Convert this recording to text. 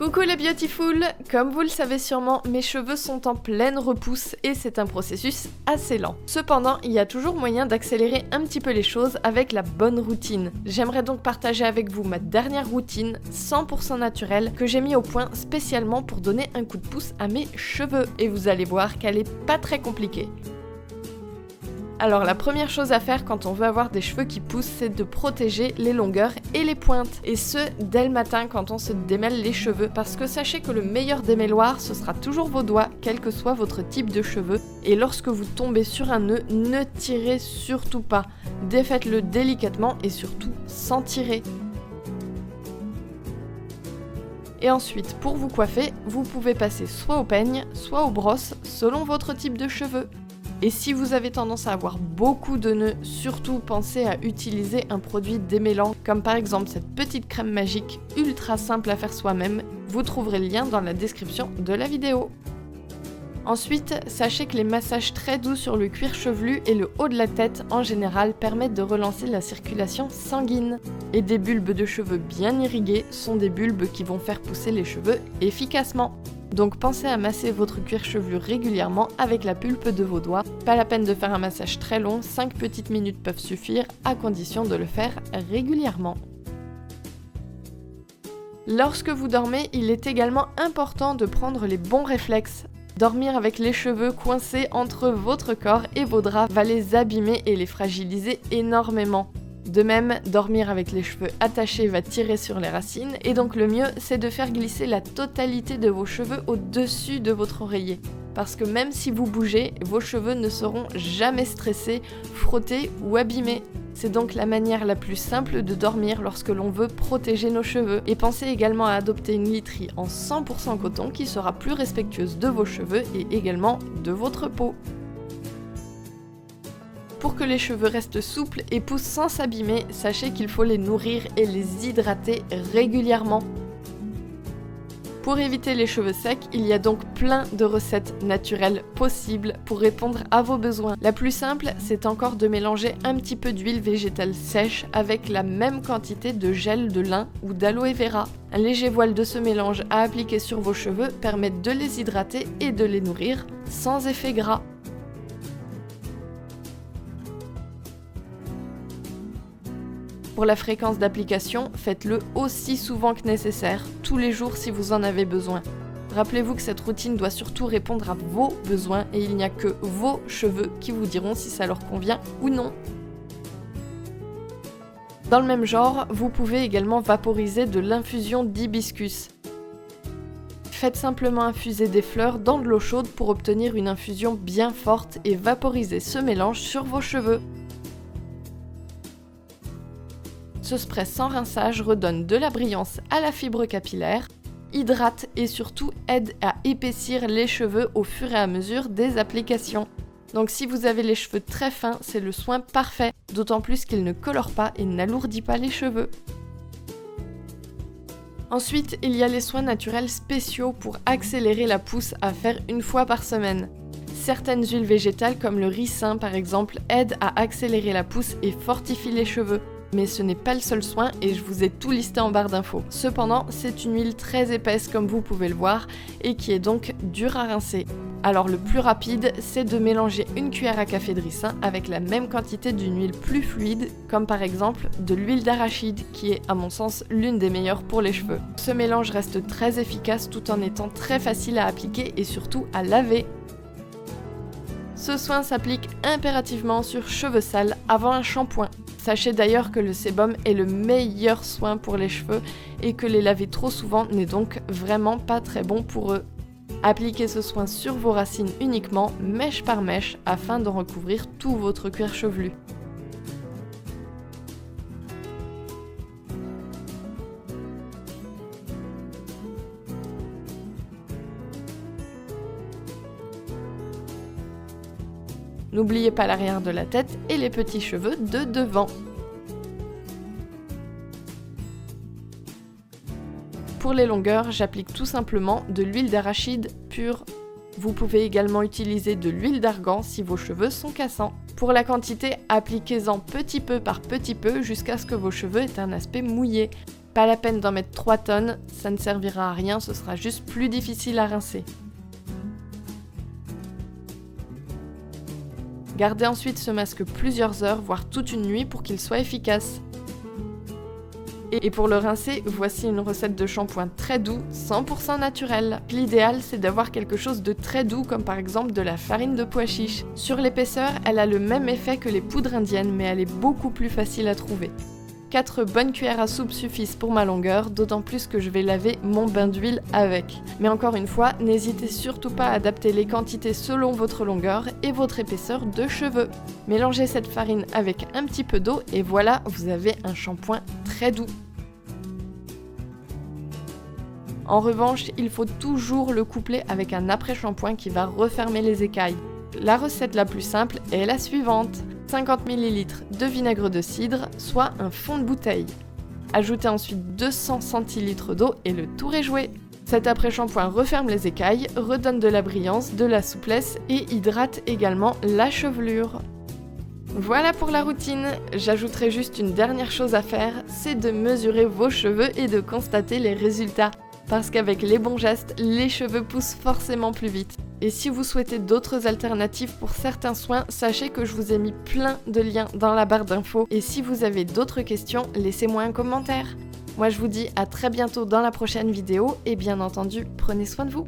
Coucou les beautiful! Comme vous le savez sûrement, mes cheveux sont en pleine repousse et c'est un processus assez lent. Cependant, il y a toujours moyen d'accélérer un petit peu les choses avec la bonne routine. J'aimerais donc partager avec vous ma dernière routine 100% naturelle que j'ai mis au point spécialement pour donner un coup de pouce à mes cheveux. Et vous allez voir qu'elle est pas très compliquée. Alors la première chose à faire quand on veut avoir des cheveux qui poussent, c'est de protéger les longueurs et les pointes. Et ce, dès le matin quand on se démêle les cheveux, parce que sachez que le meilleur démêloir, ce sera toujours vos doigts, quel que soit votre type de cheveux. Et lorsque vous tombez sur un nœud, ne tirez surtout pas. Défaites-le délicatement et surtout sans tirer. Et ensuite, pour vous coiffer, vous pouvez passer soit au peigne, soit aux brosses, selon votre type de cheveux. Et si vous avez tendance à avoir beaucoup de nœuds, surtout pensez à utiliser un produit démêlant, comme par exemple cette petite crème magique ultra simple à faire soi-même. Vous trouverez le lien dans la description de la vidéo. Ensuite, sachez que les massages très doux sur le cuir chevelu et le haut de la tête en général permettent de relancer la circulation sanguine. Et des bulbes de cheveux bien irrigués sont des bulbes qui vont faire pousser les cheveux efficacement. Donc pensez à masser votre cuir chevelu régulièrement avec la pulpe de vos doigts. Pas la peine de faire un massage très long, 5 petites minutes peuvent suffire, à condition de le faire régulièrement. Lorsque vous dormez, il est également important de prendre les bons réflexes. Dormir avec les cheveux coincés entre votre corps et vos draps va les abîmer et les fragiliser énormément. De même, dormir avec les cheveux attachés va tirer sur les racines et donc le mieux, c'est de faire glisser la totalité de vos cheveux au-dessus de votre oreiller. Parce que même si vous bougez, vos cheveux ne seront jamais stressés, frottés ou abîmés. C'est donc la manière la plus simple de dormir lorsque l'on veut protéger nos cheveux. Et pensez également à adopter une literie en 100% coton qui sera plus respectueuse de vos cheveux et également de votre peau. Pour que les cheveux restent souples et poussent sans s'abîmer, sachez qu'il faut les nourrir et les hydrater régulièrement. Pour éviter les cheveux secs, il y a donc plein de recettes naturelles possibles pour répondre à vos besoins. La plus simple, c'est encore de mélanger un petit peu d'huile végétale sèche avec la même quantité de gel de lin ou d'aloe vera. Un léger voile de ce mélange à appliquer sur vos cheveux permet de les hydrater et de les nourrir sans effet gras. Pour la fréquence d'application, faites-le aussi souvent que nécessaire, tous les jours si vous en avez besoin. Rappelez-vous que cette routine doit surtout répondre à vos besoins et il n'y a que vos cheveux qui vous diront si ça leur convient ou non. Dans le même genre, vous pouvez également vaporiser de l'infusion d'hibiscus. Faites simplement infuser des fleurs dans de l'eau chaude pour obtenir une infusion bien forte et vaporiser ce mélange sur vos cheveux. Ce spray sans rinçage redonne de la brillance à la fibre capillaire, hydrate et surtout aide à épaissir les cheveux au fur et à mesure des applications. Donc si vous avez les cheveux très fins, c'est le soin parfait, d'autant plus qu'il ne colore pas et n'alourdit pas les cheveux. Ensuite, il y a les soins naturels spéciaux pour accélérer la pousse à faire une fois par semaine. Certaines huiles végétales comme le ricin par exemple aident à accélérer la pousse et fortifient les cheveux. Mais ce n'est pas le seul soin et je vous ai tout listé en barre d'infos. Cependant, c'est une huile très épaisse comme vous pouvez le voir et qui est donc dure à rincer. Alors le plus rapide, c'est de mélanger une cuillère à café de ricin avec la même quantité d'une huile plus fluide, comme par exemple de l'huile d'arachide qui est à mon sens l'une des meilleures pour les cheveux. Ce mélange reste très efficace tout en étant très facile à appliquer et surtout à laver. Ce soin s'applique impérativement sur cheveux sales avant un shampoing. Sachez d'ailleurs que le sébum est le meilleur soin pour les cheveux et que les laver trop souvent n'est donc vraiment pas très bon pour eux. Appliquez ce soin sur vos racines uniquement, mèche par mèche, afin de recouvrir tout votre cuir chevelu. N'oubliez pas l'arrière de la tête et les petits cheveux de devant. Pour les longueurs, j'applique tout simplement de l'huile d'arachide pure. Vous pouvez également utiliser de l'huile d'argan si vos cheveux sont cassants. Pour la quantité, appliquez-en petit peu par petit peu jusqu'à ce que vos cheveux aient un aspect mouillé. Pas la peine d'en mettre 3 tonnes, ça ne servira à rien, ce sera juste plus difficile à rincer. Gardez ensuite ce masque plusieurs heures, voire toute une nuit pour qu'il soit efficace. Et pour le rincer, voici une recette de shampoing très doux, 100% naturel. L'idéal, c'est d'avoir quelque chose de très doux, comme par exemple de la farine de pois chiche. Sur l'épaisseur, elle a le même effet que les poudres indiennes, mais elle est beaucoup plus facile à trouver. 4 bonnes cuillères à soupe suffisent pour ma longueur, d'autant plus que je vais laver mon bain d'huile avec. Mais encore une fois, n'hésitez surtout pas à adapter les quantités selon votre longueur et votre épaisseur de cheveux. Mélangez cette farine avec un petit peu d'eau et voilà, vous avez un shampoing très doux. En revanche, il faut toujours le coupler avec un après-shampoing qui va refermer les écailles. La recette la plus simple est la suivante. 50 ml de vinaigre de cidre, soit un fond de bouteille. Ajoutez ensuite 200 centilitres d'eau et le tour est joué. Cet après-shampoing referme les écailles, redonne de la brillance, de la souplesse et hydrate également la chevelure. Voilà pour la routine. J'ajouterai juste une dernière chose à faire, c'est de mesurer vos cheveux et de constater les résultats. Parce qu'avec les bons gestes, les cheveux poussent forcément plus vite. Et si vous souhaitez d'autres alternatives pour certains soins, sachez que je vous ai mis plein de liens dans la barre d'infos. Et si vous avez d'autres questions, laissez-moi un commentaire. Moi je vous dis à très bientôt dans la prochaine vidéo et bien entendu, prenez soin de vous.